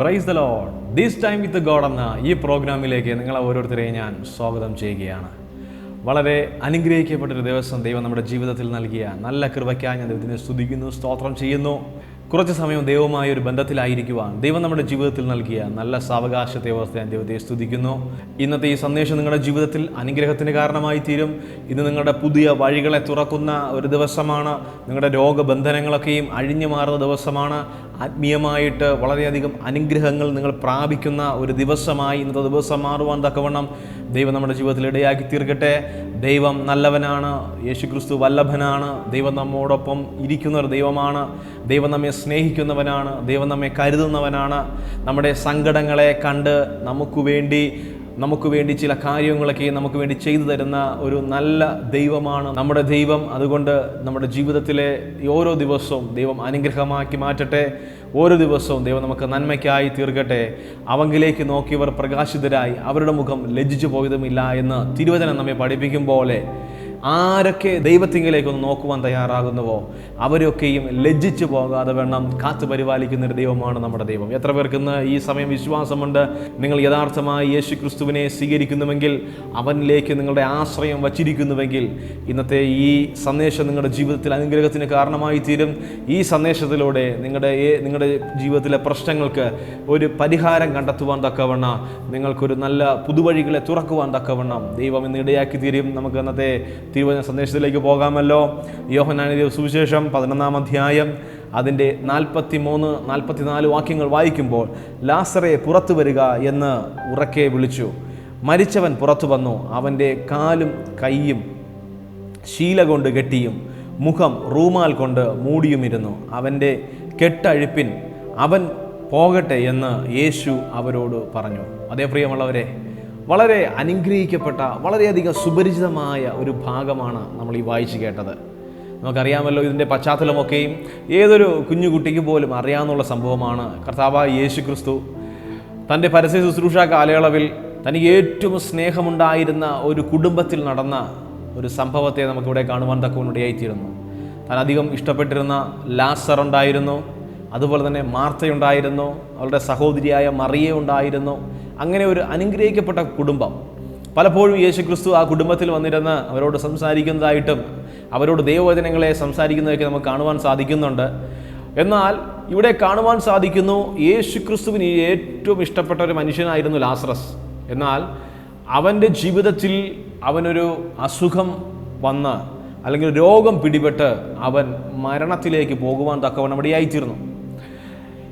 Praise the Lord. This time with God എന്ന ഈ പ്രോഗ്രാമിലേക്ക് നിങ്ങളെ ഓരോരുത്തരെയും ഞാൻ സ്വാഗതം ചെയ്യുകയാണ്. വളരെ അനുഗ്രഹിക്കപ്പെട്ടൊരു ദിവസം ദൈവം നമ്മുടെ ജീവിതത്തിൽ നൽകിയ നല്ല കൃപയ്ക്കായി ഞാൻ ദൈവത്തിനെ സ്തുതിക്കുന്നു, സ്തോത്രം ചെയ്യുന്നു. കുറച്ച് സമയം ദൈവമായ ഒരു ബന്ധത്തിലായിരിക്കുവാൻ ദൈവം നമ്മുടെ ജീവിതത്തിൽ നൽകിയ നല്ല സാവകാശത്തെ ഓർത്ത് ഞാൻ ദൈവത്തെ സ്തുതിക്കുന്നു. ഇന്നത്തെ ഈ സന്ദേശം നിങ്ങളുടെ ജീവിതത്തിൽ അനുഗ്രഹത്തിന് കാരണമായി തീരും. ഇന്ന് നിങ്ങളുടെ പുതിയ വഴികളെ തുറക്കുന്ന ഒരു ദിവസമാണ്. നിങ്ങളുടെ രോഗബന്ധനങ്ങളൊക്കെയും അഴിഞ്ഞു മാറുന്ന ദിവസമാണ്. ആത്മീയമായിട്ട് വളരെയധികം അനുഗ്രഹങ്ങൾ നിങ്ങൾ പ്രാപിക്കുന്ന ഒരു ദിവസമായി ഇന്നത്തെ ദിവസം മാറുവാൻ തക്കവണ്ണം ദൈവം നമ്മുടെ ജീവിതത്തിൽ ഇടയാക്കി തീർക്കട്ടെ. ദൈവം നല്ലവനാണ്, യേശുക്രിസ്തു വല്ലഭനാണ്, ദൈവം നമ്മോടൊപ്പം ഇരിക്കുന്ന ഒരു ദൈവമാണ്, ദൈവം നമ്മെ സ്നേഹിക്കുന്നവനാണ്, ദൈവം നമ്മെ കരുതുന്നവനാണ്. നമ്മുടെ സങ്കടങ്ങളെ കണ്ട് നമുക്ക് വേണ്ടി ചില കാര്യങ്ങളൊക്കെ നമുക്ക് വേണ്ടി ചെയ്തു തരുന്ന ഒരു നല്ല ദൈവമാണ് നമ്മുടെ ദൈവം. അതുകൊണ്ട് നമ്മുടെ ജീവിതത്തിലെ ഓരോ ദിവസവും ദൈവം അനുഗ്രഹമാക്കി മാറ്റട്ടെ. ഓരോ ദിവസവും ദൈവം നമുക്ക് നന്മയ്ക്കായി തീർക്കട്ടെ. അവങ്കിലേക്ക് നോക്കിയവർ പ്രകാശിതരായി അവരുടെ മുഖം ലജ്ജിച്ചു പോയതുമില്ല എന്ന് തിരുവചനം നമ്മെ പഠിപ്പിക്കും പോലെ ആരൊക്കെ ദൈവത്തിങ്കിലേക്കൊന്ന് നോക്കുവാൻ തയ്യാറാകുന്നുവോ അവരൊക്കെയും ലജ്ജിച്ചു പോകാതെ വേണം കാത്തു പരിപാലിക്കുന്ന ഒരു ദൈവമാണ് നമ്മുടെ ദൈവം. എത്ര പേർക്കിന്ന് ഈ സമയം വിശ്വാസമുണ്ട്? നിങ്ങൾ യഥാർത്ഥമായി യേശുക്രിസ്തുവിനെ സ്വീകരിക്കുന്നുവെങ്കിൽ, അവനിലേക്ക് നിങ്ങളുടെ ആശ്രയം വച്ചിരിക്കുന്നുവെങ്കിൽ ഇന്നത്തെ ഈ സന്ദേശം നിങ്ങളുടെ ജീവിതത്തിൽ അനുഗ്രഹത്തിന് കാരണമായി തീരും. ഈ സന്ദേശത്തിലൂടെ നിങ്ങളുടെ ജീവിതത്തിലെ പ്രശ്നങ്ങൾക്ക് ഒരു പരിഹാരം കണ്ടെത്തുവാൻ തക്കവണ്ണം, നിങ്ങൾക്കൊരു നല്ല പുതുവഴികളെ തുറക്കുവാൻ തക്കവണ്ണം ദൈവം ഇന്ന് ഇടയാക്കി തീരും. നമുക്ക് ഇന്നത്തെ തിരുവചന സന്ദേശത്തിലേക്ക് പോകാമല്ലോ. യോഹന്നാൻ എഴുതിയ സുവിശേഷം 11-ാം അധ്യായം അതിൻ്റെ 43-44 വാക്യങ്ങൾ വായിക്കുമ്പോൾ, ലാസറെ പുറത്തു വരിക എന്ന് ഉറക്കെ വിളിച്ചു. മരിച്ചവൻ പുറത്തു വന്നു. അവൻ്റെ കാലും കൈയും ശീല കൊണ്ട് കെട്ടിയും മുഖം റൂമാൽ കൊണ്ട് മൂടിയുമിരുന്നു. അവൻ്റെ കെട്ടഴിപ്പിൻ, അവൻ പോകട്ടെ എന്ന് യേശു അവരോട് പറഞ്ഞു. അതേ പ്രിയമുള്ളവരെ, വളരെ അനുഗ്രഹിക്കപ്പെട്ട വളരെയധികം സുപരിചിതമായ ഒരു ഭാഗമാണ് നമ്മൾ ഈ വായിച്ചു കേട്ടത്. നമുക്കറിയാമല്ലോ, ഇതിൻ്റെ പശ്ചാത്തലമൊക്കെയും ഏതൊരു കുഞ്ഞുകുട്ടിക്ക് പോലും അറിയാവുന്ന സംഭവമാണ്. കർത്താവായ യേശുക്രിസ്തു തൻ്റെ പരസ്യ ശുശ്രൂഷ കാലയളവിൽ തനിക്ക് ഏറ്റവും സ്നേഹമുണ്ടായിരുന്ന ഒരു കുടുംബത്തിൽ നടന്ന ഒരു സംഭവത്തെ നമുക്കിവിടെ കാണുവാൻ തക്കവണ്ണിടയായിത്തീരുന്നു. താൻ അധികം ഇഷ്ടപ്പെട്ടിരുന്ന ലാസർ ഉണ്ടായിരുന്നു, അതുപോലെ തന്നെ മാർത്തയുണ്ടായിരുന്നു, അവളുടെ സഹോദരിയായ മറിയ ഉണ്ടായിരുന്നു. അങ്ങനെ ഒരു അനുഗ്രഹിക്കപ്പെട്ട കുടുംബം. പലപ്പോഴും യേശുക്രിസ്തു ആ കുടുംബത്തിൽ വന്നിരുന്ന് അവരോട് സംസാരിക്കുന്നതായിട്ടും അവരോട് ദൈവവചനങ്ങളെ സംസാരിക്കുന്നതൊക്കെ നമുക്ക് കാണുവാൻ സാധിക്കുന്നുണ്ട്. എന്നാൽ ഇവിടെ കാണുവാൻ സാധിക്കുന്നു, യേശുക്രിസ്തുവിന് ഏറ്റവും ഇഷ്ടപ്പെട്ട ഒരു മനുഷ്യനായിരുന്നു ലാസറസ്. എന്നാൽ അവൻ്റെ ജീവിതത്തിൽ അവനൊരു അസുഖം വന്ന് അല്ലെങ്കിൽ രോഗം പിടിപെട്ട് അവൻ മരണത്തിലേക്ക് പോകുവാൻ തക്കവണ്ണം ഇടയായിത്തീർന്നു.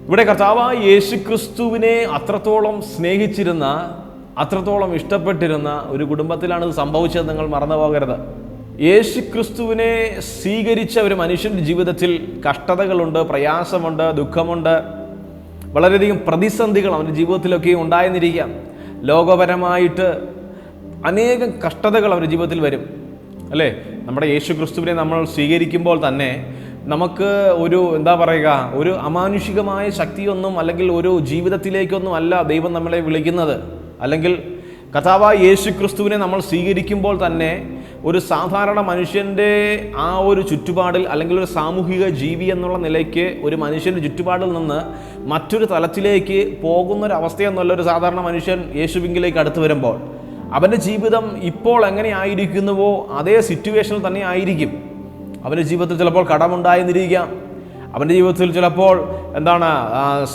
ഇവിടെ കർത്താവായ യേശുക്രിസ്തുവിനെ അത്രത്തോളം സ്നേഹിച്ചിരുന്ന, അത്രത്തോളം ഇഷ്ടപ്പെട്ടിരുന്ന ഒരു കുടുംബത്തിലാണ് ഇത് സംഭവിച്ചത്. നിങ്ങൾ മറന്നു പോകരുത്. യേശുക്രിസ്തുവിനെ സ്വീകരിച്ച ഒരു മനുഷ്യൻ്റെ ജീവിതത്തിൽ കഷ്ടതകളുണ്ട്, പ്രയാസമുണ്ട്, ദുഃഖമുണ്ട്, വളരെയധികം പ്രതിസന്ധികൾ അവൻ്റെ ജീവിതത്തിലൊക്കെ ഉണ്ടായെന്നിരിക്കാം. ലോകപരമായിട്ട് അനേകം കഷ്ടതകൾ അവൻ്റെ ജീവിതത്തിൽ വരും, അല്ലേ? നമ്മുടെ യേശുക്രിസ്തുവിനെ നമ്മൾ സ്വീകരിക്കുമ്പോൾ തന്നെ നമുക്ക് ഒരു ഒരു അമാനുഷികമായ ശക്തിയൊന്നും അല്ലെങ്കിൽ ഒരു ജീവിതത്തിലേക്കൊന്നും അല്ല ദൈവം നമ്മളെ വിളിക്കുന്നത്. അല്ലെങ്കിൽ കർത്താവായ യേശുക്രിസ്തുവിനെ നമ്മൾ സ്വീകരിക്കുമ്പോൾ തന്നെ ഒരു സാധാരണ മനുഷ്യൻ്റെ ആ ഒരു ചുറ്റുപാടിൽ അല്ലെങ്കിൽ ഒരു സാമൂഹിക ജീവി എന്നുള്ള നിലയ്ക്ക് ഒരു മനുഷ്യൻ്റെ ചുറ്റുപാടിൽ നിന്ന് മറ്റൊരു തലത്തിലേക്ക് പോകുന്നൊരവസ്ഥയെന്നല്ല ഒരു സാധാരണ മനുഷ്യൻ യേശുവിങ്കിലേക്ക് അടുത്ത് വരുമ്പോൾ അവൻ്റെ ജീവിതം ഇപ്പോൾ എങ്ങനെ ആയിരിക്കുന്നുവോ അതേ സിറ്റുവേഷനിൽ തന്നെ ആയിരിക്കും. അവൻ്റെ ജീവിതത്തിൽ ചിലപ്പോൾ കടമുണ്ടായെന്നിരിക്കാം. അവൻ്റെ ജീവിതത്തിൽ ചിലപ്പോൾ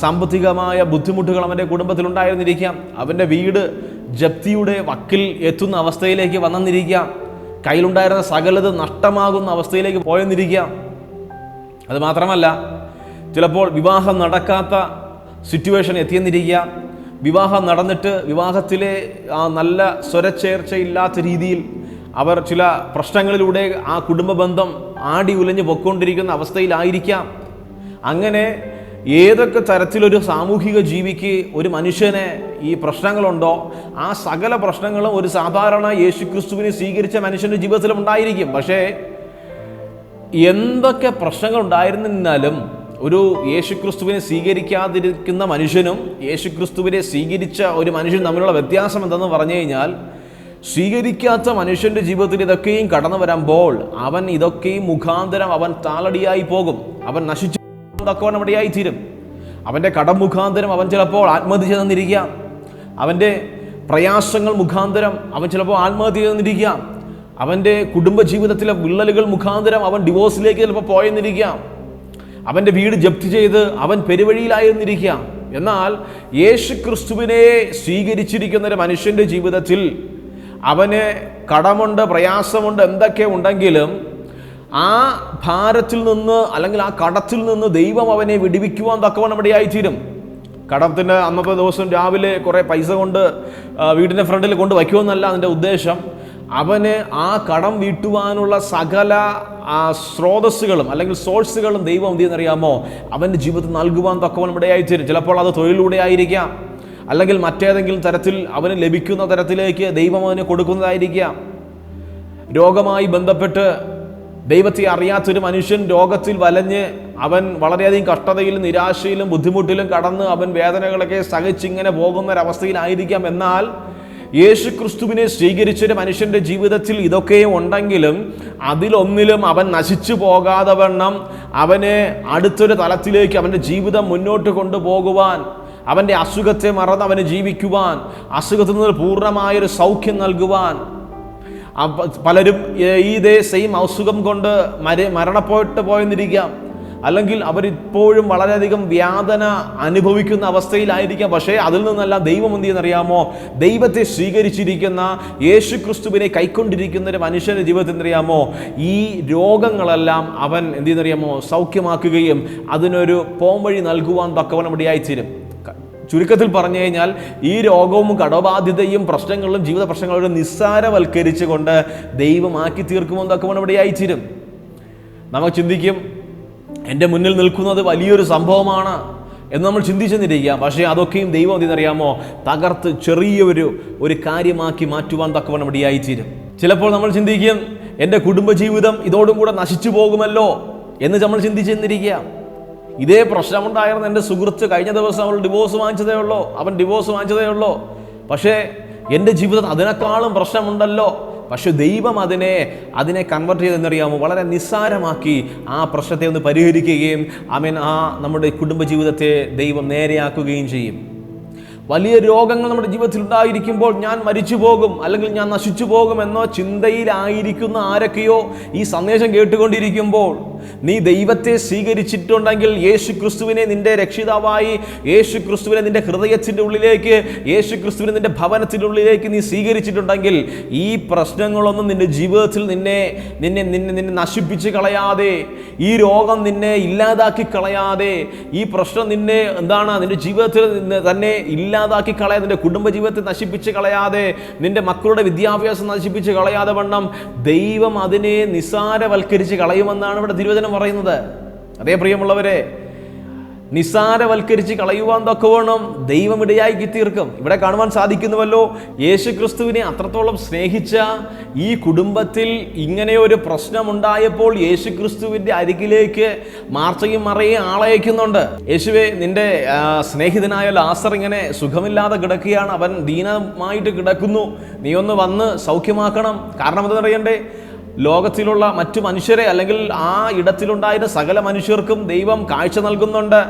സാമ്പത്തികമായ ബുദ്ധിമുട്ടുകൾ അവൻ്റെ കുടുംബത്തിലുണ്ടായിരുന്നിരിക്കാം. അവൻ്റെ വീട് ജപ്തിയുടെ വക്കിൽ എത്തുന്ന അവസ്ഥയിലേക്ക് വന്നെന്നിരിക്കാം. കയ്യിലുണ്ടായിരുന്ന സകലത് നഷ്ടമാകുന്ന അവസ്ഥയിലേക്ക് പോയെന്നിരിക്കാം. അതുമാത്രമല്ല, ചിലപ്പോൾ വിവാഹം നടക്കാത്ത സിറ്റുവേഷൻ എത്തിയെന്നിരിക്കാം. വിവാഹം നടന്നിട്ട് വിവാഹത്തിലെ നല്ല സ്വരച്ചേർച്ചയില്ലാത്ത രീതിയിൽ അവർ ചില പ്രശ്നങ്ങളിലൂടെ ആ കുടുംബ ബന്ധം ആടി ഉലഞ്ഞു പൊയ്ക്കൊണ്ടിരിക്കുന്ന അവസ്ഥയിലായിരിക്കാം. അങ്ങനെ ഏതൊക്കെ തരത്തിലൊരു സാമൂഹിക ജീവിക്ക് ഒരു മനുഷ്യന് ഈ പ്രശ്നങ്ങളുണ്ടോ ആ സകല പ്രശ്നങ്ങളും ഒരു സാധാരണ യേശുക്രിസ്തുവിനെ സ്വീകരിച്ച മനുഷ്യൻ്റെ ജീവിതത്തിലും ഉണ്ടായിരിക്കും. പക്ഷേ എന്തൊക്കെ പ്രശ്നങ്ങൾ ഉണ്ടായിരുന്നാലും ഒരു യേശുക്രിസ്തുവിനെ സ്വീകരിക്കാതിരിക്കുന്ന മനുഷ്യനും യേശുക്രിസ്തുവിനെ സ്വീകരിച്ച ഒരു മനുഷ്യനും തമ്മിലുള്ള വ്യത്യാസം എന്തെന്ന് പറഞ്ഞു കഴിഞ്ഞാൽ, സ്വീകരിക്കാത്ത മനുഷ്യൻ്റെ ജീവിതത്തിൽ ഇതൊക്കെയും കടന്നു വരുമ്പോൾ അവൻ ഇതൊക്കെയും മുഖാന്തരം അവൻ താളടിയായി പോകും, അവൻ നശിച്ചു തക്കവണ്ണം ഇടയായി തീരും. അവൻ്റെ കടം മുഖാന്തരം അവൻ ചിലപ്പോൾ ആത്മഹത്യ ചെയ്തെന്നിരിക്കാം. അവൻ്റെ പ്രയാസങ്ങൾ മുഖാന്തരം അവൻ ചിലപ്പോൾ ആത്മഹത്യ ചെയ്തെന്നിരിക്കാം. അവൻ്റെ കുടുംബജീവിതത്തിലെ വിള്ളലുകൾ മുഖാന്തരം അവൻ ഡിവോഴ്സിലേക്ക് ചിലപ്പോൾ പോയെന്നിരിക്കാം. അവൻ്റെ വീട് ജപ്തി ചെയ്ത് അവൻ പെരുവഴിയിലായിരുന്നിരിക്കാം. എന്നാൽ യേശു ക്രിസ്തുവിനെ സ്വീകരിച്ചിരിക്കുന്ന ഒരു മനുഷ്യൻ്റെ ജീവിതത്തിൽ അവന് കടമുണ്ട്, പ്രയാസമുണ്ട്, എന്തൊക്കെ ഉണ്ടെങ്കിലും ആ ഭാരത്തിൽ നിന്ന് അല്ലെങ്കിൽ ആ കടത്തിൽ നിന്ന് ദൈവം അവനെ വിടുവിക്കുവാൻ തക്കവണ്ണം ഇടയായിത്തീരും. കടത്തിൻ്റെ അന്നത്തെ ദിവസം രാവിലെ കുറേ പൈസ കൊണ്ട് വീടിൻ്റെ ഫ്രണ്ടിൽ കൊണ്ട് വയ്ക്കുമെന്നല്ല അതിൻ്റെ ഉദ്ദേശം. അവന് ആ കടം വീട്ടുവാനുള്ള സകല സ്രോതസ്സുകളും അല്ലെങ്കിൽ സോഴ്സുകളും ദൈവം എന്ത് ചെയ്യുന്നറിയാമോ അവൻ്റെ ജീവിതത്തിൽ നൽകുവാൻ തക്കവണ്ണം ഇടയായിത്തീരും. ചിലപ്പോൾ അത് തൊഴിലിലൂടെ ആയിരിക്കാം, അല്ലെങ്കിൽ മറ്റേതെങ്കിലും തരത്തിൽ അവന് ലഭിക്കുന്ന തരത്തിലേക്ക് ദൈവം അവന് കൊടുക്കുന്നതായിരിക്കാം. രോഗമായി ബന്ധപ്പെട്ട് ദൈവത്തെ അറിയാത്തൊരു മനുഷ്യൻ രോഗത്തിൽ വലഞ്ഞ് അവൻ വളരെയധികം കഷ്ടതയിലും നിരാശയിലും ബുദ്ധിമുട്ടിലും കടന്ന് അവൻ വേദനകളൊക്കെ സഹിച്ചിങ്ങനെ പോകുന്നൊരവസ്ഥയിലായിരിക്കാം. എന്നാൽ യേശു ക്രിസ്തുവിനെ സ്വീകരിച്ചൊരു മനുഷ്യൻ്റെ ജീവിതത്തിൽ ഇതൊക്കെ ഉണ്ടെങ്കിലും അതിലൊന്നിലും അവൻ നശിച്ചു പോകാതെ വണ്ണം അവന് അടുത്തൊരു തലത്തിലേക്ക് അവൻ്റെ ജീവിതം മുന്നോട്ട് കൊണ്ടുപോകുവാൻ, അവൻ്റെ അസുഖത്തെ മറന്ന് അവന് ജീവിക്കുവാൻ, അസുഖത്തിൽ നിന്ന് പൂർണ്ണമായൊരു സൗഖ്യം നൽകുവാൻ. പലരും ഇതേ സെയിം അസുഖം കൊണ്ട് മരണപ്പെട്ട് പോയെന്നിരിക്കാം, അല്ലെങ്കിൽ അവരിപ്പോഴും വളരെയധികം വേദന അനുഭവിക്കുന്ന അവസ്ഥയിലായിരിക്കാം. പക്ഷേ അതിൽ നിന്നെല്ലാം ദൈവം എന്ത് ചെയ്യുന്നറിയാമോ, ദൈവത്തെ സ്വീകരിച്ചിരിക്കുന്ന യേശു ക്രിസ്തുവിനെ കൈക്കൊണ്ടിരിക്കുന്ന ഒരു മനുഷ്യൻ്റെ ജീവിതത്തിൽ എന്തറിയാമോ ഈ രോഗങ്ങളെല്ലാം അവൻ എന്ത് ചെയ്യുന്നറിയാമോ സൗഖ്യമാക്കുകയും അതിനൊരു പോംവഴി നൽകുവാൻ തക്കവണ്ണം ഇടയായിത്തീരും. ചുരുക്കത്തിൽ പറഞ്ഞു കഴിഞ്ഞാൽ ഈ രോഗവും കടബാധ്യതയും പ്രശ്നങ്ങളും ജീവിത പ്രശ്നങ്ങളും നിസ്സാരവൽക്കരിച്ചുകൊണ്ട് ദൈവമാക്കി തീർക്കുമെന്ന് തക്കവണ്ണം ഇടയായിത്തീരും. നമ്മൾ ചിന്തിക്കും, എൻ്റെ മുന്നിൽ നിൽക്കുന്നത് വലിയൊരു സംഭവമാണ് എന്ന് നമ്മൾ ചിന്തിച്ചെന്നിരിക്കുക. പക്ഷേ അതൊക്കെയും ദൈവം എന്തെന്നറിയാമോ തകർത്ത് ചെറിയൊരു കാര്യമാക്കി മാറ്റുവാൻ തക്കവണ്ണം ഇടയായിത്തീരും. ചിലപ്പോൾ നമ്മൾ ചിന്തിക്കും, എൻ്റെ കുടുംബജീവിതം ഇതോടും കൂടെ നശിച്ചു പോകുമല്ലോ എന്ന് നമ്മൾ ചിന്തിച്ചെന്നിരിക്കുക. ഇതേ പ്രശ്നമുണ്ടായിരുന്ന എൻ്റെ സുഹൃത്ത് കഴിഞ്ഞ ദിവസം അവൻ ഡിവോഴ്സ് വാങ്ങിച്ചതേ ഉള്ളൂ. പക്ഷേ എൻ്റെ ജീവിതത്തിൽ അതിനേക്കാളും പ്രശ്നമുണ്ടല്ലോ. പക്ഷെ ദൈവം അതിനെ കൺവെർട്ട് ചെയ്തെന്നറിയാമോ വളരെ നിസ്സാരമാക്കി ആ പ്രശ്നത്തെ ഒന്ന് പരിഹരിക്കുകയും നമ്മുടെ കുടുംബജീവിതത്തെ ദൈവം നേരെയാക്കുകയും ചെയ്യും. വലിയ രോഗങ്ങൾ നമ്മുടെ ജീവിതത്തിൽ ഉണ്ടായിരിക്കുമ്പോൾ ഞാൻ മരിച്ചു പോകും അല്ലെങ്കിൽ ഞാൻ നശിച്ചു പോകും എന്നോ ചിന്തയിലായിരിക്കുന്ന ആരൊക്കെയോ ഈ സന്ദേശം കേട്ടുകൊണ്ടിരിക്കുമ്പോൾ നീ ദൈവത്തെ സ്വീകരിച്ചിട്ടുണ്ടെങ്കിൽ, യേശു ക്രിസ്തുവിനെ നിന്റെ രക്ഷിതാവായി, യേശു ക്രിസ്തുവിനെ നിന്റെ ഹൃദയത്തിൻ്റെ ഉള്ളിലേക്ക്, യേശു ക്രിസ്തുവിനെ നിന്റെ ഭവനത്തിൻ്റെ ഉള്ളിലേക്ക് നീ സ്വീകരിച്ചിട്ടുണ്ടെങ്കിൽ ഈ പ്രശ്നങ്ങളൊന്നും നിന്റെ ജീവിതത്തിൽ നിന്നെ നശിപ്പിച്ച് കളയാതെ, ഈ രോഗം നിന്നെ ഇല്ലാതാക്കി കളയാതെ, ഈ പ്രശ്നം നിന്റെ ജീവിതത്തിൽ തന്നെ ഇല്ലാതാക്കി കളയാതെ, നിന്റെ കുടുംബജീവിതത്തെ നശിപ്പിച്ച് കളയാതെ, നിന്റെ മക്കളുടെ വിദ്യാഭ്യാസം നശിപ്പിച്ച് കളയാതെ വണ്ണം ദൈവം അതിനെ നിസ്സാരവൽക്കരിച്ച് കളയുമെന്നാണ് ഇവിടെ തിരുവചനം പറയുന്നത്. അതേ പ്രിയമുള്ളവരെ, നിസ്സാരവൽക്കരിച്ച് കളയുവാൻ തക്കവണ്ണം ദൈവം ഇടയാക്കി തീർക്കും. ഇവിടെ കാണുവാൻ സാധിക്കുന്നുവല്ലോ, യേശു ക്രിസ്തുവിനെ അത്രത്തോളം സ്നേഹിച്ച ഈ കുടുംബത്തിൽ ഇങ്ങനെ ഒരു പ്രശ്നമുണ്ടായപ്പോൾ യേശു ക്രിസ്തുവിൻ്റെ അരികിലേക്ക് മാർത്തയും മറിയയും ആളയക്കുന്നുണ്ട്. യേശുവേ, നിന്റെ സ്നേഹിതനായ ലാസർ ഇങ്ങനെ സുഖമില്ലാതെ കിടക്കുകയാണ്, അവൻ ദീനമായിട്ട് കിടക്കുന്നു, നീ ഒന്ന് വന്ന് സൗഖ്യമാക്കണം. കാരണം എന്താണെന്നറിയണ്ടേ, ലോകത്തിലുള്ള മറ്റു മനുഷ്യരെ അല്ലെങ്കിൽ ആ ഇടത്തിലുണ്ടായിരുന്ന സകല മനുഷ്യർക്കും ദൈവം കാഴ്ച നൽകുന്നുണ്ട്.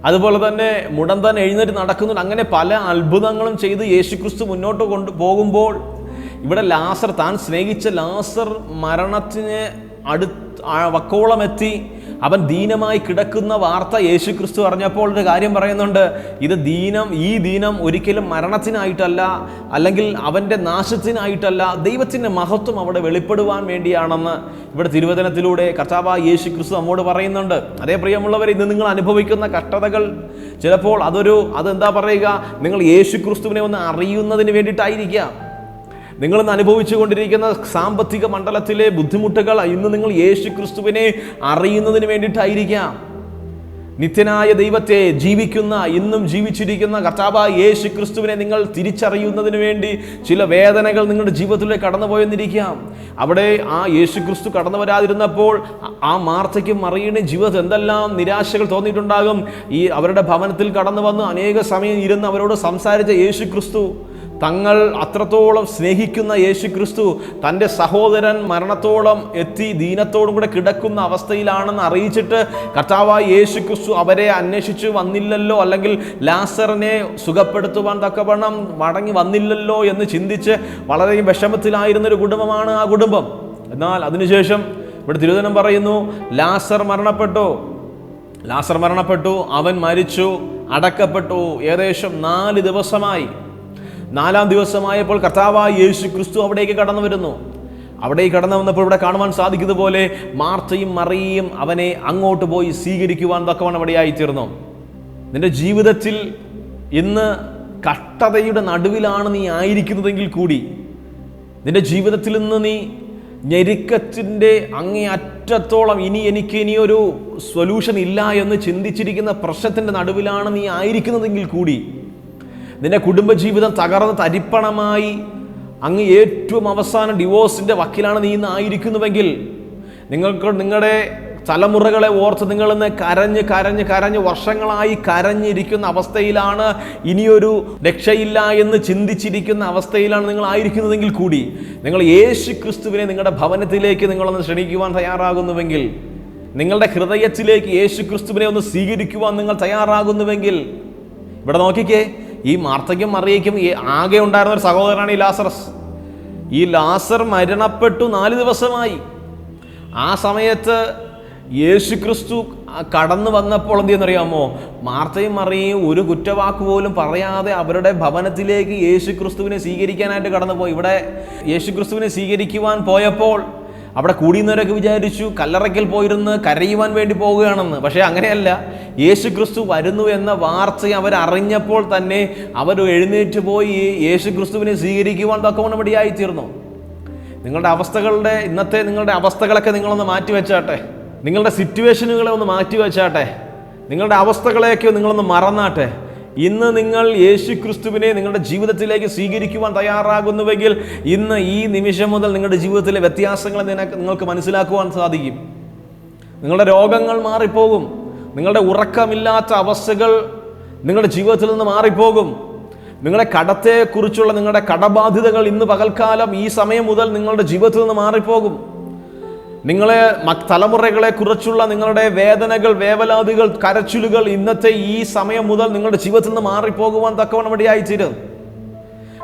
അതുപോലെ തന്നെ മുടന്തൻ എഴുന്നേറ്റ് നടക്കുന്നുണ്ട്. അങ്ങനെ പല അത്ഭുതങ്ങളും ചെയ്ത് യേശുക്രിസ്തു മുന്നോട്ട് കൊണ്ടുപോകുമ്പോൾ ഇവിടെ ലാസർ, താൻ സ്നേഹിച്ച ലാസർ മരണത്തിന് വക്കോളമെത്തി അവൻ ദീനമായി കിടക്കുന്ന വാർത്ത യേശുക്രിസ്തു അറിഞ്ഞപ്പോൾ ഒരു കാര്യം പറയുന്നുണ്ട്, ഈ ദീനം ഒരിക്കലും മരണത്തിനായിട്ടല്ല, അല്ലെങ്കിൽ അവൻ്റെ നാശത്തിനായിട്ടല്ല, ദൈവത്തിൻ്റെ മഹത്വം അവിടെ വെളിപ്പെടുവാൻ വേണ്ടിയാണെന്ന് ഇവിടെ തിരുവചനത്തിലൂടെ കർത്താവായ യേശുക്രിസ്തു നമ്മോട് പറയുന്നുണ്ട്. അതേ പ്രിയമുള്ളവർ, ഇന്ന് നിങ്ങൾ അനുഭവിക്കുന്ന കഷ്ടതകൾ ചിലപ്പോൾ അതെന്താ പറയുക, നിങ്ങൾ യേശുക്രിസ്തുവിനെ ഒന്ന് അറിയുന്നതിന് വേണ്ടിയിട്ടായിരിക്കാം. നിങ്ങളിന്ന് അനുഭവിച്ചു കൊണ്ടിരിക്കുന്ന സാമ്പത്തിക മണ്ഡലത്തിലെ ബുദ്ധിമുട്ടുകൾ ഇന്ന് നിങ്ങൾ യേശു ക്രിസ്തുവിനെ അറിയുന്നതിന് വേണ്ടിയിട്ടായിരിക്കാം. നിത്യനായ ദൈവത്തെ ഇന്നും ജീവിച്ചിരിക്കുന്ന കർത്താവായ യേശു ക്രിസ്തുവിനെ നിങ്ങൾ തിരിച്ചറിയുന്നതിന് വേണ്ടി ചില വേദനകൾ നിങ്ങളുടെ ജീവിതത്തിലേക്ക് കടന്നുപോയെന്നിരിക്കാം. അവിടെ ആ യേശു ക്രിസ്തു കടന്നു വരാതിരുന്നപ്പോൾ ആ മാർത്തയ്ക്കും മറിയയുടെയും ജീവിതത്തിൽ എന്തെല്ലാം നിരാശകൾ തോന്നിയിട്ടുണ്ടാകും. അവരുടെ ഭവനത്തിൽ കടന്നു വന്ന് അനേക സമയം ഇരുന്ന് അവരോട് സംസാരിച്ച യേശു ക്രിസ്തു തങ്ങൾ അത്രത്തോളം സ്നേഹിക്കുന്ന യേശു ക്രിസ്തു തൻ്റെ സഹോദരൻ മരണത്തോളം എത്തി ദീനത്തോടും കൂടെ കിടക്കുന്ന അവസ്ഥയിലാണെന്ന് അറിയിച്ചിട്ട് കർത്താവായ യേശു ക്രിസ്തു അവരെ അന്വേഷിച്ച് വന്നില്ലല്ലോ, അല്ലെങ്കിൽ ലാസറിനെ സുഖപ്പെടുത്തുവാൻ തക്കവണ്ണം മടങ്ങി വന്നില്ലല്ലോ എന്ന് ചിന്തിച്ച് വളരെ വിഷമത്തിലായിരുന്നൊരു കുടുംബമാണ് ആ കുടുംബം. എന്നാൽ അതിനുശേഷം ഇവിടെ തിരുവചനം പറയുന്നു, ലാസർ മരണപ്പെട്ടു, അവൻ മരിച്ചു, അടക്കപ്പെട്ടു. ഏകദേശം 4 ദിവസമായി. 4-ാം ദിവസമായപ്പോൾ കർത്താവായ യേശു ക്രിസ്തു അവിടേക്ക് കടന്നു വരുന്നു. അവിടേക്ക് കടന്നു വന്നപ്പോൾ ഇവിടെ കാണുവാൻ സാധിക്കുന്നത് പോലെ മാർത്തയും മറിയയും അവനെ അങ്ങോട്ട് പോയി സ്വീകരിക്കുവാൻ തക്കവണ്ണം അവിടെയായിത്തീർന്നു. നിന്റെ ജീവിതത്തിൽ ഇന്ന് കഷ്ടതയുടെ നടുവിലാണ് നീ ആയിരിക്കുന്നതെങ്കിൽ കൂടി, നിന്റെ ജീവിതത്തിൽ നിന്ന് നീ ഞെരുക്കത്തിൻ്റെ അങ്ങേ അറ്റത്തോളം ഇനിയൊരു സൊല്യൂഷൻ ഇല്ല എന്ന് ചിന്തിച്ചിരിക്കുന്ന പ്രശ്നത്തിൻ്റെ നടുവിലാണ് നീ ആയിരിക്കുന്നതെങ്കിൽ കൂടി, നിന്റെ കുടുംബജീവിതം തകർന്ന് തരിപ്പണമായി അങ്ങ് ഏറ്റവും അവസാനം ഡിവോഴ്സിൻ്റെ വക്കിലാണ് നീ ഇന്ന് ആയിരിക്കുന്നുവെങ്കിൽ, നിങ്ങളുടെ തലമുറകളെ ഓർത്ത് നിങ്ങളിന്ന് കരഞ്ഞ് വർഷങ്ങളായി കരഞ്ഞിരിക്കുന്ന അവസ്ഥയിലാണ്, ഇനിയൊരു രക്ഷയില്ല എന്ന് ചിന്തിച്ചിരിക്കുന്ന അവസ്ഥയിലാണ് നിങ്ങൾ ആയിരിക്കുന്നതെങ്കിൽ കൂടി, നിങ്ങൾ യേശു ക്രിസ്തുവിനെ നിങ്ങളുടെ ഭവനത്തിലേക്ക് നിങ്ങളൊന്ന് ക്ഷണിക്കുവാൻ തയ്യാറാകുന്നുവെങ്കിൽ, നിങ്ങളുടെ ഹൃദയത്തിലേക്ക് യേശു ക്രിസ്തുവിനെ ഒന്ന് സ്വീകരിക്കുവാൻ നിങ്ങൾ തയ്യാറാകുന്നുവെങ്കിൽ, ഇവിടെ നോക്കിക്കേ, ഈ മാർത്തയ്ക്കും മറിയയ്ക്കും ആകെ ഉണ്ടായിരുന്ന ഒരു സഹോദരനാണ് ഈ ലാസറസ്. ഈ ലാസർ മരണപ്പെട്ടു 4 ദിവസമായി. ആ സമയത്ത് യേശു ക്രിസ്തു കടന്നു വന്നപ്പോൾ എന്ത് ചെയ്യുന്നറിയാമോ? മാർത്തയും മറിയയും ഒരു കുറ്റവാക്ക് പോലും പറയാതെ അവരുടെ ഭവനത്തിലേക്ക് യേശു ക്രിസ്തുവിനെ സ്വീകരിക്കാനായിട്ട് കടന്നുപോയി. ഇവിടെ യേശു ക്രിസ്തുവിനെ സ്വീകരിക്കുവാൻ പോയപ്പോൾ അവിടെ കൂടിയുന്നവരൊക്കെ വിചാരിച്ചു കല്ലറയ്ക്കൽ പോയിരുന്ന് കരയുവാൻ വേണ്ടി പോവുകയാണെന്ന്. പക്ഷേ അങ്ങനെയല്ല. യേശു ക്രിസ്തു വരുന്നു എന്ന വാർത്ത അവരറിഞ്ഞപ്പോൾ തന്നെ അവർ എഴുന്നേറ്റ് പോയി യേശു ക്രിസ്തുവിനെ സ്വീകരിക്കുവാൻ തക്കവണ്ണം ഇടയായിത്തീർന്നു. ഇന്നത്തെ നിങ്ങളുടെ അവസ്ഥകളൊക്കെ നിങ്ങളൊന്ന് മാറ്റിവെച്ചാട്ടെ, നിങ്ങളുടെ സിറ്റുവേഷനുകളെ ഒന്ന് മാറ്റിവെച്ചാട്ടെ, നിങ്ങളുടെ അവസ്ഥകളെയൊക്കെ നിങ്ങളൊന്ന് മറന്നാട്ടെ. ഇന്ന് നിങ്ങൾ യേശു ക്രിസ്തുവിനെ നിങ്ങളുടെ ജീവിതത്തിലേക്ക് സ്വീകരിക്കുവാൻ തയ്യാറാകുന്നുവെങ്കിൽ, ഇന്ന് ഈ നിമിഷം മുതൽ നിങ്ങളുടെ ജീവിതത്തിലെ വ്യത്യാസങ്ങൾ നിങ്ങൾക്ക് മനസ്സിലാക്കുവാൻ സാധിക്കും. നിങ്ങളുടെ രോഗങ്ങൾ മാറിപ്പോകും. നിങ്ങളുടെ ഉറക്കമില്ലാത്ത അവസ്ഥകൾ നിങ്ങളുടെ ജീവിതത്തിൽ നിന്ന് മാറിപ്പോകും. നിങ്ങളുടെ കടത്തെക്കുറിച്ചുള്ള നിങ്ങളുടെ കടബാധ്യതകൾ ഇന്ന് പകൽക്കാലം ഈ സമയം മുതൽ നിങ്ങളുടെ ജീവിതത്തിൽ നിന്ന് മാറിപ്പോകും. നിങ്ങളെ തലമുറകളെ കുറിച്ചുള്ള നിങ്ങളുടെ വേദനകൾ, വേവലാതികൾ, കരച്ചിലുകൾ ഇന്നത്തെ ഈ സമയം മുതൽ നിങ്ങളുടെ ജീവിതത്തിൽ നിന്ന് മാറിപ്പോകുവാൻ തക്കവണ്ണം ഇടയായിത്തീരും.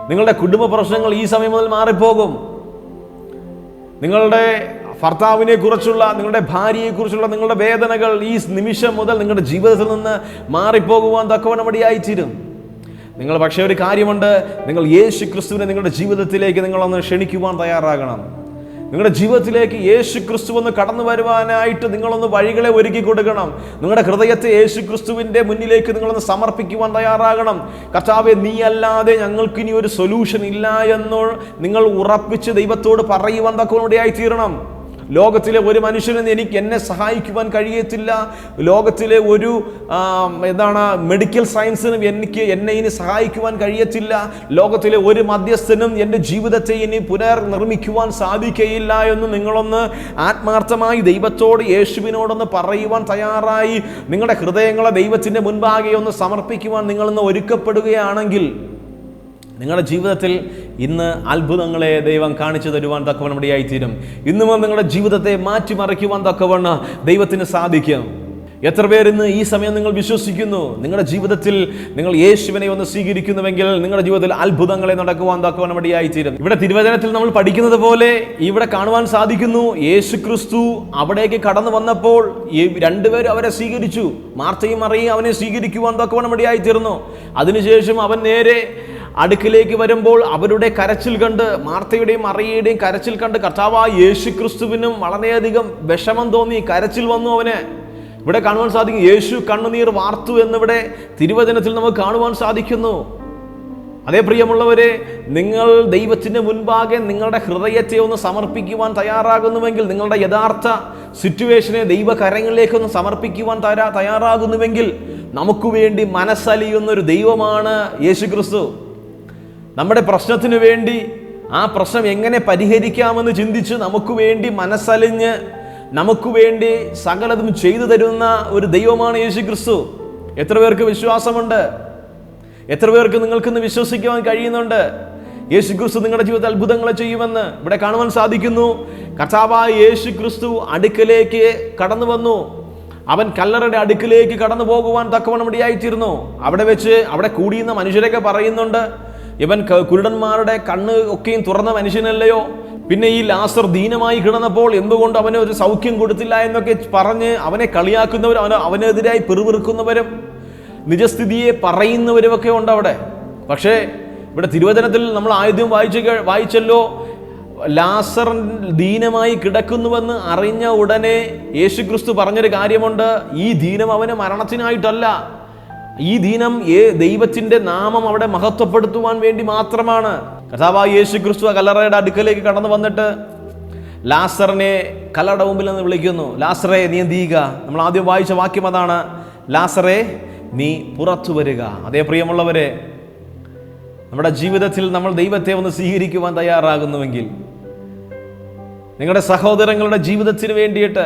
നിങ്ങളുടെ കുടുംബ പ്രശ്നങ്ങൾ ഈ സമയം മുതൽ മാറിപ്പോകും. നിങ്ങളുടെ ഭർത്താവിനെ കുറിച്ചുള്ള, നിങ്ങളുടെ ഭാര്യയെ കുറിച്ചുള്ള നിങ്ങളുടെ വേദനകൾ ഈ നിമിഷം മുതൽ നിങ്ങളുടെ ജീവിതത്തിൽ നിന്ന് മാറിപ്പോകുവാൻ തക്കവണ്ണം ഇടയായിത്തീരും. നിങ്ങൾ പക്ഷേ ഒരു കാര്യമുണ്ട്, നിങ്ങൾ യേശു ക്രിസ്തുവിനെ നിങ്ങളുടെ ജീവിതത്തിലേക്ക് നിങ്ങളൊന്ന് ക്ഷണിക്കുവാൻ തയ്യാറാകണം. നിങ്ങളുടെ ജീവിതത്തിലേക്ക് യേശു ക്രിസ്തു ഒന്ന് കടന്നു വരുവാനായിട്ട് നിങ്ങളൊന്ന് വഴികളെ ഒരുക്കി കൊടുക്കണം. നിങ്ങളുടെ ഹൃദയത്തെ യേശു ക്രിസ്തുവിൻ്റെ മുന്നിലേക്ക് നിങ്ങളൊന്ന് സമർപ്പിക്കുവാൻ തയ്യാറാകണം. കർത്താവേ, നീ അല്ലാതെ ഞങ്ങൾക്കിനി ഒരു സൊല്യൂഷൻ ഇല്ല എന്ന് നിങ്ങൾ ഉറപ്പിച്ച് ദൈവത്തോട് പറയുവാൻ തക്കവണ്ണം തീരണം. ലോകത്തിലെ ഒരു മനുഷ്യനും എന്നെ സഹായിക്കുവാൻ കഴിയത്തില്ല. ലോകത്തിലെ ഒരു മെഡിക്കൽ സയൻസിനും എന്നെ ഇനി സഹായിക്കുവാൻ കഴിയത്തില്ല. ലോകത്തിലെ ഒരു മധ്യസ്ഥനും എൻ്റെ ജീവിതത്തെ ഇനി പുനർനിർമ്മിക്കുവാൻ സാധിക്കയില്ല എന്ന് നിങ്ങളൊന്ന് ആത്മാർത്ഥമായി ദൈവത്തോട്, യേശുവിനോടൊന്ന് പറയുവാൻ തയ്യാറായി നിങ്ങളുടെ ഹൃദയങ്ങളെ ദൈവത്തിൻ്റെ മുൻപാകെ ഒന്ന് സമർപ്പിക്കുവാൻ നിങ്ങളൊന്ന് ഒരുക്കപ്പെടുകയാണെങ്കിൽ, നിങ്ങളുടെ ജീവിതത്തിൽ ഇന്ന് അത്ഭുതങ്ങളെ ദൈവം കാണിച്ചു തരുവാൻ തക്കവണ്ണം ഇടയായിത്തീരും. ഇന്നും നിങ്ങളുടെ ജീവിതത്തെ മാറ്റിമറിക്കുവാൻ തക്കവണ്ണം ദൈവത്തിന് സാധിക്കും. എത്ര പേർ ഇന്ന് ഈ സമയം നിങ്ങൾ വിശ്വസിക്കുന്നു? നിങ്ങളുടെ ജീവിതത്തിൽ നിങ്ങൾ യേശുവിനെ ഒന്ന് സ്വീകരിക്കുന്നുവെങ്കിൽ നിങ്ങളുടെ ജീവിതത്തിൽ അത്ഭുതങ്ങളെ നടക്കുവാൻ തക്കവണ്ണം ഇടയായിത്തീരും. ഇവിടെ തിരുവചനത്തിൽ നമ്മൾ പഠിക്കുന്നത് പോലെ ഇവിടെ കാണുവാൻ സാധിക്കുന്നു, യേശു ക്രിസ്തു അവിടേക്ക് കടന്നു വന്നപ്പോൾ ഈ രണ്ടുപേരും അവരെ സ്വീകരിച്ചു. മാർത്തയും മറിയയും അവനെ സ്വീകരിക്കുവാൻ തക്കവണ്ണം ഇടയായിത്തീർന്നു. അതിനുശേഷം അവൻ നേരെ അടുക്കിലേക്ക് വരുമ്പോൾ അവരുടെ കരച്ചിൽ കണ്ട്, മാർത്തയുടെയും മറിയയുടെയും കരച്ചിൽ കണ്ട് കർത്താവായ യേശു ക്രിസ്തുവിനും വളരെയധികം വിഷമം തോന്നി, കരച്ചിൽ വന്നു അവന്. ഇവിടെ കാണുവാൻ സാധിക്കും, യേശു കണ്ണുനീർ വാർത്തു എന്നിവിടെ തിരുവചനത്തിൽ നമുക്ക് കാണുവാൻ സാധിക്കുന്നു. അതേ പ്രിയമുള്ളവരെ, നിങ്ങൾ ദൈവത്തിൻ്റെ മുൻപാകെ നിങ്ങളുടെ ഹൃദയത്തെ ഒന്ന് സമർപ്പിക്കുവാൻ തയ്യാറാകുന്നുവെങ്കിൽ, നിങ്ങളുടെ യഥാർത്ഥ സിറ്റുവേഷനെ ദൈവകരങ്ങളിലേക്കൊന്ന് സമർപ്പിക്കുവാൻ തയ്യാറാകുന്നുവെങ്കിൽ, നമുക്ക് വേണ്ടി മനസ്സലിയുന്നൊരു ദൈവമാണ് യേശു ക്രിസ്തു. നമ്മുടെ പ്രശ്നത്തിനു വേണ്ടി, ആ പ്രശ്നം എങ്ങനെ പരിഹരിക്കാമെന്ന് ചിന്തിച്ച് നമുക്ക് വേണ്ടി മനസ്സലിഞ്ഞ് നമുക്ക് വേണ്ടി സകലതും ചെയ്തു തരുന്ന ഒരു ദൈവമാണ് യേശു ക്രിസ്തു. എത്ര പേർക്ക് വിശ്വാസമുണ്ട്? എത്ര പേർക്ക് നിങ്ങൾക്കിന്ന് വിശ്വസിക്കുവാൻ കഴിയുന്നുണ്ട് യേശു ക്രിസ്തു നിങ്ങളുടെ ജീവിതത്തിൽ അത്ഭുതങ്ങളെ ചെയ്യുമെന്ന്? ഇവിടെ കാണുവാൻ സാധിക്കുന്നു. കർത്താവായ യേശു ക്രിസ്തു അടുക്കലേക്ക് കടന്നു വന്നു. അവൻ കല്ലറയുടെ അടുക്കിലേക്ക് കടന്നു പോകുവാൻ തക്കവണ്ണം ഇടയായിത്തീർന്നു. അവിടെ കൂടിയുന്ന മനുഷ്യരൊക്കെ പറയുന്നുണ്ട്, ഇവൻ കുരുടന്മാരുടെ കണ്ണ് ഒക്കെയും തുറന്ന മനുഷ്യനല്ലയോ? പിന്നെ ഈ ലാസർ ദീനമായി കിടന്നപ്പോൾ എന്തുകൊണ്ട് അവന് ഒരു സൗഖ്യം കൊടുത്തില്ല എന്നൊക്കെ പറഞ്ഞ് അവനെ കളിയാക്കുന്നവരും അവനെതിരായി പിറുപിറുക്കുന്നവരും നിജസ്ഥിതിയെ പറയുന്നവരുമൊക്കെ ഉണ്ട് അവിടെ. പക്ഷേ ഇവിടെ തിരുവചനത്തിൽ നമ്മൾ ആദ്യം വായിച്ചല്ലോ, ലാസർ ദീനമായി കിടക്കുന്നുവെന്ന് അറിഞ്ഞ ഉടനെ യേശുക്രിസ്തു പറഞ്ഞൊരു കാര്യമുണ്ട്, ഈ ദീനം അവന് മരണത്തിനായിട്ടല്ല, ഈ ദീനം ദൈവത്തിന്റെ നാമം അവിടെ മഹത്വപ്പെടുത്തുവാൻ വേണ്ടി മാത്രമാണ്. കർത്താവായ യേശുക്രിസ്തു ആ കല്ലറയുടെ അടുക്കലേക്ക് കടന്നു വന്നിട്ട് ലാസറിനെ കല്ലറയുടെ മുമ്പിൽ നിന്ന് വിളിക്കുന്നു. ലാസറെ, നീ എന്ത് ചെയ്യുക? നമ്മൾ ആദ്യം വായിച്ച വാക്യം അതാണ്, ലാസറെ നീ പുറത്തു വരിക. അതേ പ്രിയമുള്ളവരെ, നമ്മുടെ ജീവിതത്തിൽ നമ്മൾ ദൈവത്തെ ഒന്ന് സ്വീകരിക്കുവാൻ തയ്യാറാകുന്നുവെങ്കിൽ, നിങ്ങളുടെ സഹോദരങ്ങളുടെ ജീവിതത്തിന് വേണ്ടിയിട്ട്,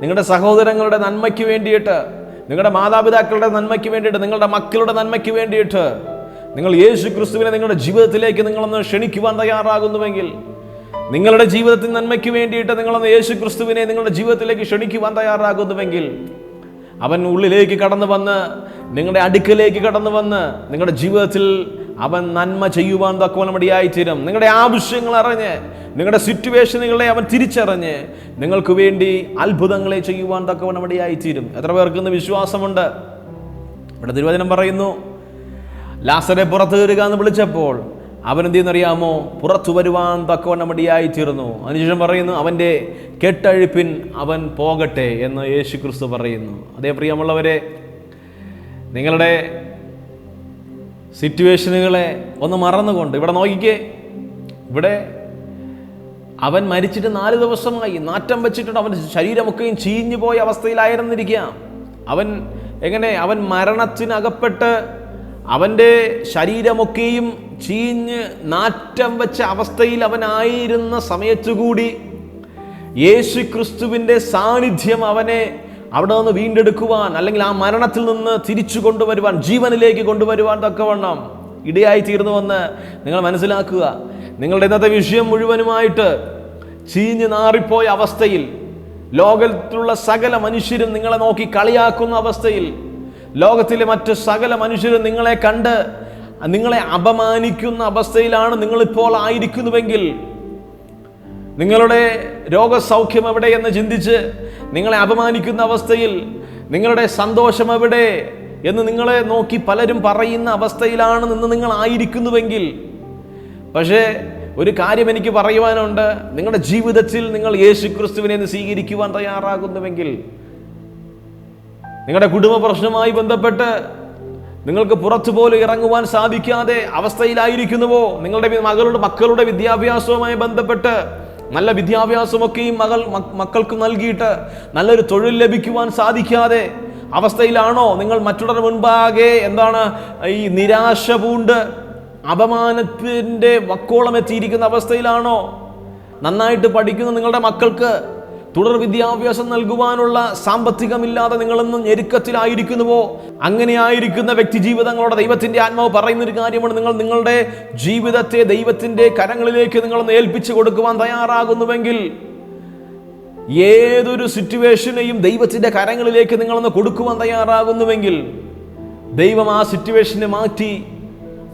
നിങ്ങളുടെ സഹോദരങ്ങളുടെ നന്മയ്ക്ക് വേണ്ടിയിട്ട്, നിങ്ങളുടെ മാതാപിതാക്കളുടെ നന്മയ്ക്ക് വേണ്ടിയിട്ട്, നിങ്ങളുടെ മക്കളുടെ നന്മയ്ക്ക് വേണ്ടിയിട്ട് നിങ്ങൾ യേശു ക്രിസ്തുവിനെ നിങ്ങളുടെ ജീവിതത്തിലേക്ക് നിങ്ങളൊന്ന് ക്ഷണിക്കുവാൻ തയ്യാറാകുന്നുവെങ്കിൽ, നിങ്ങളുടെ ജീവിതത്തിൽ നന്മയ്ക്ക് വേണ്ടിയിട്ട് നിങ്ങളൊന്ന് യേശു ക്രിസ്തുവിനെ നിങ്ങളുടെ ജീവിതത്തിലേക്ക് ക്ഷണിക്കുവാൻ തയ്യാറാകുന്നുവെങ്കിൽ, അവൻ ഉള്ളിലേക്ക് കടന്നു വന്ന്, നിങ്ങളുടെ അടുക്കലേക്ക് കടന്നു വന്ന്, നിങ്ങളുടെ ജീവിതത്തിൽ അവൻ നന്മ ചെയ്യുവാൻ തക്കവണ്ണം ഇടയായിത്തീരും. നിങ്ങളുടെ ആവശ്യങ്ങൾ അറിഞ്ഞ്, നിങ്ങളുടെ സിറ്റുവേഷനുകളെ അവൻ തിരിച്ചറിഞ്ഞ് നിങ്ങൾക്ക് വേണ്ടി അത്ഭുതങ്ങളെ ചെയ്യുവാൻ തക്കവണ്ണം ഇടയായിത്തീരും. എത്ര പേർക്കിന്ന് വിശ്വാസമുണ്ട്? ഇവിടെ തിരുവചനം പറയുന്നു, ലാസറെ പുറത്തു വരിക എന്ന് വിളിച്ചപ്പോൾ അവൻ എന്ത് ചെയ്യുന്നറിയാമോ? പുറത്തു വരുവാൻ തക്കവണ്ണം ഇടയായിത്തീർന്നു. അതിനുശേഷം പറയുന്നു, അവൻ്റെ കെട്ടഴിപ്പിൻ അവൻ പോകട്ടെ എന്ന് യേശു ക്രിസ്തു പറയുന്നു. അതേ പ്രിയമുള്ളവരെ, നിങ്ങളുടെ സിറ്റുവേഷനുകളെ ഒന്ന് മറന്നുകൊണ്ട് ഇവിടെ നോക്കിക്കേ. ഇവിടെ അവൻ മരിച്ചിട്ട് 4 ദിവസമായി, നാറ്റം വെച്ചിട്ടുണ്ട്, അവൻ്റെ ശരീരമൊക്കെയും ചീഞ്ഞു പോയ അവസ്ഥയിലായിരുന്നിരിക്കുക. അവൻ മരണത്തിനകപ്പെട്ട് അവൻ്റെ ശരീരമൊക്കെയും ചീഞ്ഞ് നാറ്റം വെച്ച അവസ്ഥയിൽ അവനായിരുന്ന സമയത്തുകൂടി യേശു ക്രിസ്തുവിൻ്റെ സാന്നിധ്യം അവനെ അവിടെ നിന്ന് വീണ്ടെടുക്കുവാൻ, അല്ലെങ്കിൽ ആ മരണത്തിൽ നിന്ന് തിരിച്ചു കൊണ്ടുവരുവാൻ, ജീവനിലേക്ക് കൊണ്ടുവരുവാൻ തക്കവണ്ണം ഇടയായി തീർന്നുവെന്ന് നിങ്ങൾ മനസ്സിലാക്കുക. നിങ്ങളുടെ ഇന്നത്തെ വിഷയം മുഴുവനുമായിട്ട് ചീഞ്ഞ് നാറിപ്പോയ അവസ്ഥയിൽ, ലോകത്തിലുള്ള സകല മനുഷ്യരും നിങ്ങളെ നോക്കി കളിയാക്കുന്ന അവസ്ഥയിൽ, ലോകത്തിലെ മറ്റ് സകല മനുഷ്യരും നിങ്ങളെ കണ്ട് നിങ്ങളെ അപമാനിക്കുന്ന അവസ്ഥയിലാണ് നിങ്ങളിപ്പോൾ ആയിരിക്കുന്നുവെങ്കിൽ, നിങ്ങളുടെ രോഗസൗഖ്യം എവിടെയെന്ന് ചിന്തിച്ച് നിങ്ങളെ അപമാനിക്കുന്ന അവസ്ഥയിൽ, നിങ്ങളുടെ സന്തോഷം എവിടെ എന്ന് നിങ്ങളെ നോക്കി പലരും പറയുന്ന അവസ്ഥയിലാണ് നിങ്ങൾ ആയിരിക്കുന്നുവെങ്കിൽ, പക്ഷേ ഒരു കാര്യം എനിക്ക് പറയുവാനുണ്ട്, നിങ്ങളുടെ ജീവിതത്തിൽ നിങ്ങൾ യേശു ക്രിസ്തുവിനെ സ്വീകരിക്കുവാൻ തയ്യാറാകുന്നുവെങ്കിൽ, നിങ്ങളുടെ കുടുംബ പ്രശ്നവുമായി ബന്ധപ്പെട്ട് നിങ്ങൾക്ക് പുറത്തുപോലും ഇറങ്ങുവാൻ സാധിക്കാതെ അവസ്ഥയിലായിരിക്കുന്നുവോ, നിങ്ങളുടെ മക്കളുടെ വിദ്യാഭ്യാസവുമായി ബന്ധപ്പെട്ട് നല്ല വിദ്യാഭ്യാസമൊക്കെയും മക്കൾക്ക് നൽകിയിട്ട് നല്ലൊരു തൊഴിൽ ലഭിക്കുവാൻ സാധിക്കാതെ അവസ്ഥയിലാണോ? നിങ്ങൾ മറ്റുള്ളവരുടെ മുൻപാകെ ഈ നിരാശ പൂണ്ട് അപമാനത്തിൻ്റെ വക്കോളം എത്തിയിരിക്കുന്ന അവസ്ഥയിലാണോ? നന്നായിട്ട് പഠിക്കുന്ന നിങ്ങളുടെ മക്കൾക്ക് തുടർ വിദ്യാഭ്യാസം നൽകുവാനുള്ള സാമ്പത്തികമില്ലാതെ നിങ്ങളൊന്നും ഞെരുക്കത്തിലായിരിക്കുന്നുവോ? അങ്ങനെയായിരിക്കുന്ന വ്യക്തി ജീവിതങ്ങളോട് ദൈവത്തിന്റെ ആത്മാവ് പറയുന്നൊരു കാര്യമാണ്, നിങ്ങൾ നിങ്ങളുടെ ജീവിതത്തെ ദൈവത്തിന്റെ കരങ്ങളിലേക്ക് നിങ്ങളൊന്ന് ഏൽപ്പിച്ചു കൊടുക്കുവാൻ തയ്യാറാകുന്നുവെങ്കിൽ, ഏതൊരു സിറ്റുവേഷനെയും ദൈവത്തിന്റെ കരങ്ങളിലേക്ക് നിങ്ങളൊന്ന് കൊടുക്കുവാൻ തയ്യാറാകുന്നുവെങ്കിൽ, ദൈവം ആ സിറ്റുവേഷനെ മാറ്റി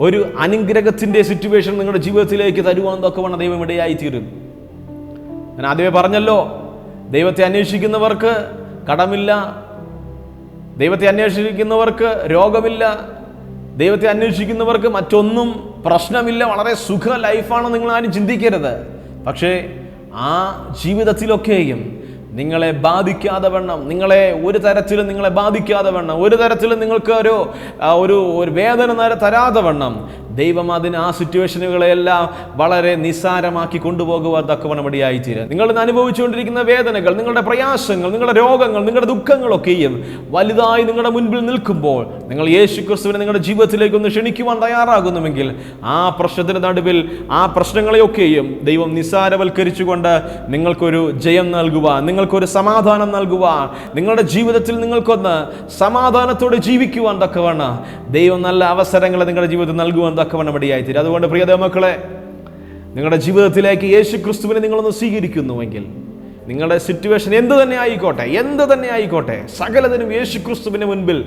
ഒരു അനുഗ്രഹത്തിന്റെ സിറ്റുവേഷൻ നിങ്ങളുടെ ജീവിതത്തിലേക്ക് തരുവാൻ തക്കവണ്ണം ദൈവം ഇടയായി തീരും. ഞാൻ ആദ്യമേ പറഞ്ഞല്ലോ, ദൈവത്തെ അന്വേഷിക്കുന്നവർക്ക് കടമില്ല, ദൈവത്തെ അന്വേഷിക്കുന്നവർക്ക് രോഗമില്ല, ദൈവത്തെ അന്വേഷിക്കുന്നവർക്ക് മറ്റൊന്നും പ്രശ്നമില്ല, വളരെ സുഖ ലൈഫാണ് നിങ്ങൾ ആരും ചിന്തിക്കരുത്. പക്ഷേ ആ ജീവിതത്തിലൊക്കെയും നിങ്ങളെ ബാധിക്കാതെ വണ്ണം, ഒരു തരത്തിലും നിങ്ങളെ ബാധിക്കാതെ വണ്ണം, ഒരു തരത്തിലും നിങ്ങൾക്ക് ഒരു വേദന തരാതെ വണ്ണം ദൈവം ആ സിറ്റുവേഷനുകളെല്ലാം വളരെ നിസ്സാരമാക്കി കൊണ്ടുപോകുവാൻ തക്കവണ്ണം ഇടയായിത്തീരും. നിങ്ങൾ ഇന്ന് അനുഭവിച്ചുകൊണ്ടിരിക്കുന്ന വേദനകൾ, നിങ്ങളുടെ പ്രയാസങ്ങൾ, നിങ്ങളുടെ രോഗങ്ങൾ, നിങ്ങളുടെ ദുഃഖങ്ങളൊക്കെയും വലുതായി നിങ്ങളുടെ മുൻപിൽ നിൽക്കുമ്പോൾ നിങ്ങൾ യേശുക്രിസ്തുവിനെ നിങ്ങളുടെ ജീവിതത്തിലേക്ക് ഒന്ന് ക്ഷണിക്കുവാൻ തയ്യാറാകുന്നുവെങ്കിൽ ആ പ്രശ്നത്തിന് നടുവിൽ ആ പ്രശ്നങ്ങളെയൊക്കെയും ദൈവം നിസ്സാരവൽക്കരിച്ചുകൊണ്ട് നിങ്ങൾക്കൊരു ജയം നൽകുവാൻ, നിങ്ങൾക്കൊരു സമാധാനം നൽകുവാൻ, നിങ്ങളുടെ ജീവിതത്തിൽ നിങ്ങൾക്കൊന്ന് സമാധാനത്തോടെ ജീവിക്കുവാൻ തക്കവണ്ണം ദൈവം നല്ല അവസരങ്ങൾ നിങ്ങളുടെ ജീവിതത്തിൽ നൽകുവാൻ തക്കവണ്ണം ഇടയായിത്തീരും. അതുകൊണ്ട് പ്രിയ ദൈവമക്കളെ, നിങ്ങളുടെ ജീവിതത്തിലേക്ക് യേശുക്രിസ്തുവിനെ നിങ്ങളൊന്ന് സ്വീകരിക്കുന്നുവെങ്കിൽ നിങ്ങളുടെ സിറ്റുവേഷൻ എന്ത് തന്നെ ആയിക്കോട്ടെ, സകലതിനും യേശുക്രിസ്തുവിന് മുൻപിൽ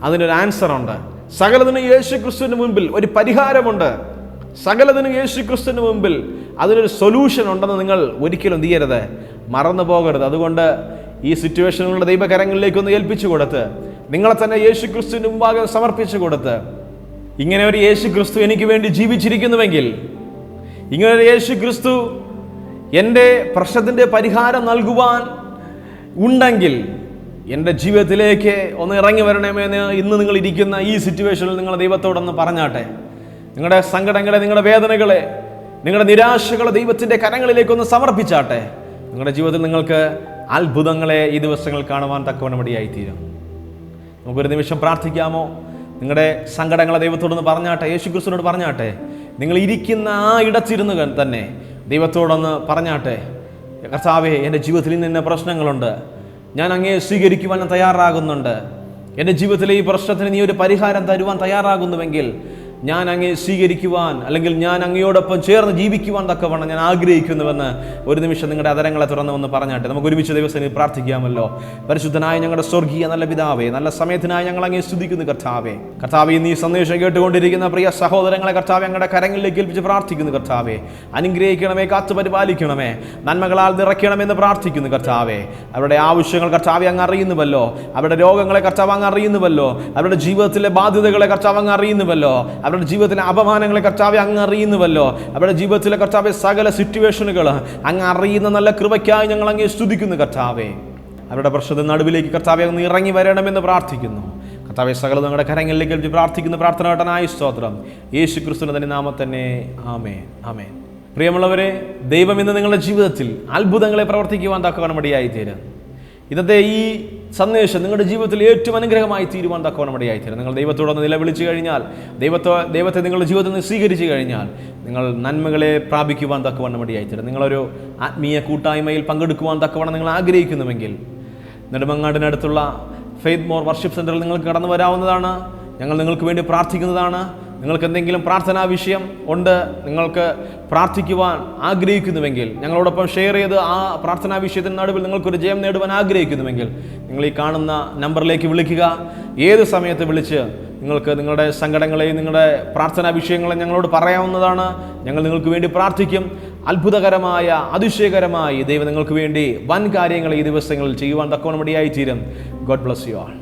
അതിനൊരു ആൻസർ ഉണ്ട്. സകലതിനും യേശുക്രിസ്തുവിന് മുൻപിൽ ഒരു പരിഹാരമുണ്ട്. സകലതിനും യേശുക്രിസ്തുവിന് മുൻപിൽ അതിനൊരു സൊല്യൂഷൻ ഉണ്ടെന്ന് നിങ്ങൾ ഒരിക്കലും എന്ത് ചെയ്യരുത്, മറന്നു പോകരുത്. അതുകൊണ്ട് ഈ സിറ്റുവേഷനുകളുടെ ദൈവകരങ്ങളിലേക്കൊന്ന് ഏൽപ്പിച്ചു കൊടുത്ത്, നിങ്ങളെ തന്നെ യേശുക്രിസ്തുവിന് മുമ്പാകെ സമർപ്പിച്ചു കൊടുത്ത്, ഇങ്ങനെ ഒരു യേശുക്രിസ്തു എനിക്ക് വേണ്ടി ജീവിച്ചിരിക്കുന്നുവെങ്കിൽ, ഇങ്ങനെ ഒരു യേശുക്രിസ്തു എൻ്റെ പ്രശ്നത്തിൻ്റെ പരിഹാരം നൽകുവാൻ ഉണ്ടെങ്കിൽ എൻ്റെ ജീവിതത്തിലേക്ക് ഒന്ന് ഇറങ്ങി വരണമെന്ന് ഇന്ന് നിങ്ങൾ ഇരിക്കുന്ന ഈ സിറ്റുവേഷനിൽ നിങ്ങൾ ദൈവത്തോടൊന്ന് പറഞ്ഞാട്ടെ. നിങ്ങളുടെ സങ്കടങ്ങളെ, നിങ്ങളുടെ വേദനകളെ, നിങ്ങളുടെ നിരാശകളെ ദൈവത്തിൻ്റെ കരങ്ങളിലേക്കൊന്ന് സമർപ്പിച്ചാട്ടെ. നിങ്ങളുടെ ജീവിതത്തിൽ നിങ്ങൾക്ക് അത്ഭുതങ്ങളെ ഈ ദിവസങ്ങൾ കാണുവാൻ തക്കവണ്ണം ഇടയായിത്തീരും. നമുക്കൊരു നിമിഷം പ്രാർത്ഥിക്കാമോ? നിങ്ങളുടെ സങ്കടങ്ങളെ ദൈവത്തോടൊന്ന് പറഞ്ഞാട്ടെ, യേശുക്രിസ്തുവിനോട് പറഞ്ഞാട്ടെ. നിങ്ങൾ ഇരിക്കുന്ന ആ ഇടത്തിരുന്ന് തന്നെ ദൈവത്തോടൊന്ന് പറഞ്ഞാട്ടെ, കർത്താവേ, എൻ്റെ ജീവിതത്തിൽ ഇന്ന പ്രശ്നങ്ങളുണ്ട്, ഞാൻ അങ്ങയെ സ്വീകരിക്കുവാൻ ഞാൻ തയ്യാറാകുന്നുണ്ട്. എൻ്റെ ജീവിതത്തിലെ ഈ പ്രശ്നത്തിന് നീ ഒരു പരിഹാരം തരുവാൻ തയ്യാറാകുന്നുവെങ്കിൽ ഞാൻ അങ്ങയെ സ്വീകരിക്കുവാൻ, അല്ലെങ്കിൽ ഞാൻ അങ്ങയോടൊപ്പം ചേർന്ന് ജീവിക്കുവാൻ തക്കവണ്ണം ഞാൻ ആഗ്രഹിക്കുന്നുവെന്ന് ഒരു നിമിഷം നിങ്ങളുടെ അതരങ്ങളെ തുറന്ന് വന്ന് പറഞ്ഞാട്ടെ. നമുക്ക് ഒരുമിച്ച് ദിവസം പ്രാർത്ഥിക്കാമല്ലോ. പരിശുദ്ധനായ ഞങ്ങളുടെ സ്വർഗീയ നല്ല പിതാവേ, നല്ല സമയത്തിനായി ഞങ്ങൾ അങ്ങയെ സ്തുതിക്കുന്നു കർത്താവേ. കർത്താവേ, ഇന്ന് ഈ സന്ദേശം കേട്ടുകൊണ്ടിരിക്കുന്ന പ്രിയ സഹോദരങ്ങളെ കർത്താവെ ഞങ്ങളുടെ കരങ്ങളിലേക്ക് ഏൽപ്പിച്ച് പ്രാർത്ഥിക്കുന്നു കർത്താവേ. അനുഗ്രഹിക്കണമേ, കാത്തു പരിപാലിക്കണമേ, നന്മകളാൽ നിറയ്ക്കണമെന്ന് പ്രാർത്ഥിക്കുന്നു കർത്താവേ. അവരുടെ ആവശ്യങ്ങൾ കർത്താവെ അങ്ങ് അറിയുന്നുവല്ലോ, അവരുടെ രോഗങ്ങളെ കർത്താവ് അങ്ങ് അറിയുന്നുവല്ലോ, അവരുടെ ജീവിതത്തിലെ ബാധ്യതകളെ കർത്താവ് അങ്ങ് അറിയുന്നുവല്ലോ, അവരുടെ ജീവിതത്തിലെ അപമാനങ്ങളെ കർത്താവെ അങ്ങ് അറിയുന്നുവല്ലോ, അവരുടെ ജീവിതത്തിലെ കർത്താവെ സകല സിറ്റുവേഷനുകൾ അങ്ങ് അറിയുന്ന നല്ല കൃപയ്ക്കായി ഞങ്ങൾ അങ്ങേ സ്തുതിക്കുന്നു കർത്താവെ. അവരുടെ പ്രശ്നത്തിന് നടുവിലേക്ക് കർത്താവെ അങ്ങ് ഇറങ്ങി വരണമെന്ന് പ്രാർത്ഥിക്കുന്നു കർത്താവെ. സകല ഞങ്ങളുടെ കരങ്ങളിലേക്ക് പ്രാർത്ഥിക്കുന്ന പ്രാർത്ഥനാട്ടനായ സ്തോത്രം യേശുക്രിസ്തുവിന്റെ തന്നെ നാമത്തിൽ തന്നെ. ആമേൻ, ആമേൻ. പ്രിയമുള്ളവരെ, ദൈവം ഇന്ന് നിങ്ങളുടെ ജീവിതത്തിൽ അത്ഭുതങ്ങളെ പ്രവർത്തിക്കുവാൻ തക്കവണ്ണം ഇടയായിത്തീരും. ഇന്നത്തെ ഈ സന്ദേശം നിങ്ങളുടെ ജീവിതത്തിൽ ഏറ്റവും അനുഗ്രഹമായി തീരുവാൻ തക്കവണ്ണം ഇടയായിത്തീരും. നിങ്ങൾ ദൈവത്തോടൊന്ന് നിലവിളിച്ചു കഴിഞ്ഞാൽ, ദൈവത്തെ നിങ്ങളുടെ ജീവിതത്തിൽ നിന്ന് സ്വീകരിച്ചു കഴിഞ്ഞാൽ നിങ്ങൾ നന്മകളെ പ്രാപിക്കുവാൻ തക്കവണ്ണം ഇടയായിത്തീരും. നിങ്ങളൊരു ആത്മീയ കൂട്ടായ്മയിൽ പങ്കെടുക്കുവാൻ തക്കവണ്ണം നിങ്ങൾ ആഗ്രഹിക്കുന്നുവെങ്കിൽ നെടുമങ്ങാടിനടുത്തുള്ള ഫെയ്ത്ത് മോർ വർഷിപ്പ് സെൻ്ററിൽ നിങ്ങൾക്ക് കടന്നു വരാവുന്നതാണ്. ഞങ്ങൾ നിങ്ങൾക്ക് വേണ്ടി പ്രാർത്ഥിക്കുന്നതാണ്. നിങ്ങൾക്ക് എന്തെങ്കിലും പ്രാർത്ഥനാ വിഷയം ഉണ്ട്, നിങ്ങൾക്ക് പ്രാർത്ഥിക്കുവാൻ ആഗ്രഹിക്കുന്നുവെങ്കിൽ ഞങ്ങളോടൊപ്പം ഷെയർ ചെയ്ത് ആ പ്രാർത്ഥനാ വിഷയത്തിന് നടുവിൽ നിങ്ങൾക്കൊരു ജയം നേടുവാൻ ആഗ്രഹിക്കുന്നുവെങ്കിൽ നിങ്ങൾ ഈ കാണുന്ന നമ്പറിലേക്ക് വിളിക്കുക. ഏത് സമയത്ത് വിളിച്ച് നിങ്ങൾക്ക് നിങ്ങളുടെ സങ്കടങ്ങളെയും നിങ്ങളുടെ പ്രാർത്ഥനാ വിഷയങ്ങളെയും ഞങ്ങളോട് പറയാവുന്നതാണ്. ഞങ്ങൾ നിങ്ങൾക്ക് വേണ്ടി പ്രാർത്ഥിക്കും. അത്ഭുതകരമായ, അതിശയകരമായി ദൈവം നിങ്ങൾക്ക് വേണ്ടി വൻ കാര്യങ്ങൾ ഈ ദിവസങ്ങളിൽ ചെയ്യുവാൻ തക്കവണ്ണം ഇടയായിത്തീരും. God bless you all.